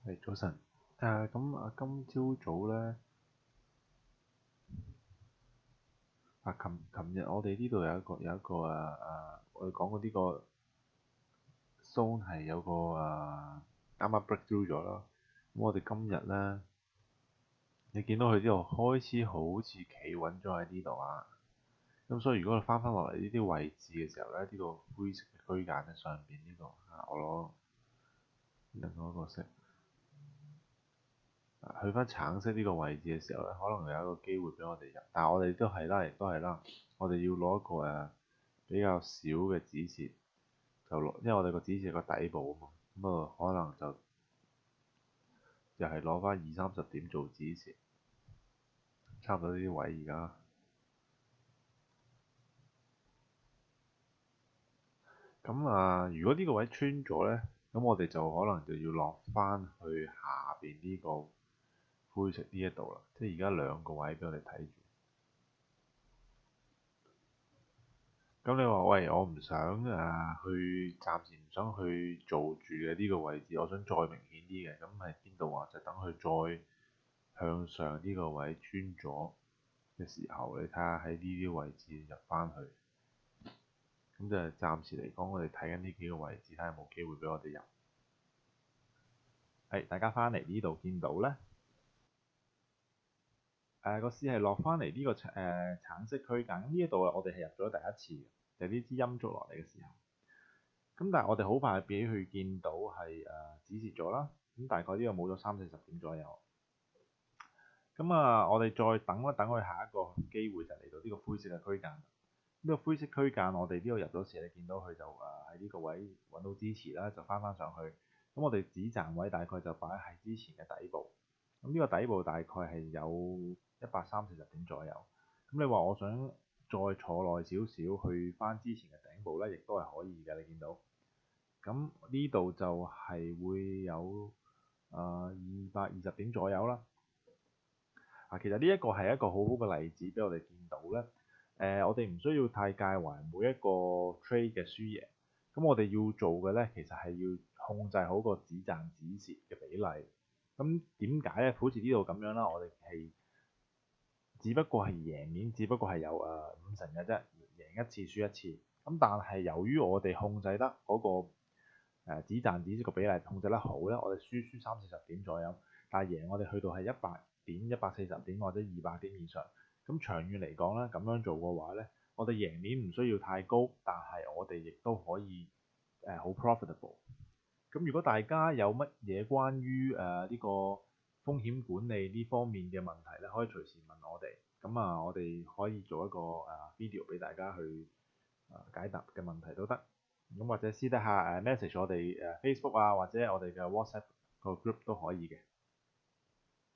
係早晨。今朝早咧，琴日我哋呢度有一個我哋講過呢個 zone 係有個啱啱 break through 咗啦。咁我哋今日咧，你見到佢呢度開始好似企穩咗喺呢度啊。咁所以如果你翻落嚟呢啲位置嘅時候咧，呢個灰色嘅區間咧上邊呢個我攞另外一個色。去翻橙色呢個位置嘅時候咧，可能有一個機會俾我哋入，但係我哋都係啦，我哋要攞一個比較少嘅止蝕，就攞，因為我哋個止蝕個底部啊嘛，咁可能就又係攞翻20-30點做止蝕，差唔多呢啲位而家。如果呢個位穿咗咧，咁我哋就可能就要落翻去下邊呢個灰色呢一度啦，即係而家兩個位俾我哋睇住。咁你話喂，我唔想暫時唔想去做住嘅呢個位置，我想再明顯啲嘅，咁係邊度啊？就等佢再向上呢個位穿咗嘅時候，你睇下喺呢啲位置入翻去。咁就暫時嚟講，我哋睇緊呢幾個位置，睇下有冇機會俾我哋入。係，大家翻嚟呢度見到咧，個市係落翻嚟呢個橙色區間，咁呢一度我哋係入咗第一次嘅，就係呢支陰燭落嚟嘅時候。咁但係我哋好快俾佢見到係止蝕咗啦，咁大概呢個冇咗30-40點左右。我哋再等一等佢下一個機會就嚟到呢個灰色嘅區間。呢個灰色區間我哋呢度入咗時，你見到佢就喺呢個位揾到支持啦，就翻上去。咁我哋止賺位大概就擺喺之前嘅底部。咁呢個底部大概係有130-140點左右。咁你話我想再坐耐少少去翻之前嘅頂部咧，亦都係可以嘅。你見到？咁呢度就係會有220點左右啦。其實呢一個係一個好好嘅例子俾我哋見到咧。我哋唔需要太介懷每一個 trade 嘅輸贏。咁我哋要做嘅咧，其實係要控制好個止賺止蝕嘅比例。咁點解咧？好似呢度咁樣啦，我哋係只不過係贏面，只不過係有50%嘅啫，贏一次輸一次。咁但係由於我哋控制得嗰個止賺止蝕個比例控制得好咧，我哋輸30-40點左右，但係贏我哋去到係100點、140點或者200點以上。咁長遠嚟講咧，咁樣做嘅話咧，我哋贏面唔需要太高，但係我哋亦都可以好 profitable。咁如果大家有乜嘢關於呢個風險管理呢方面嘅問題咧，可以隨時問我哋。我哋可以做一個video 俾大家去解答嘅問題都得。咁或者私底下message 我哋Facebook或者我哋嘅 WhatsApp 個 group 都可以嘅。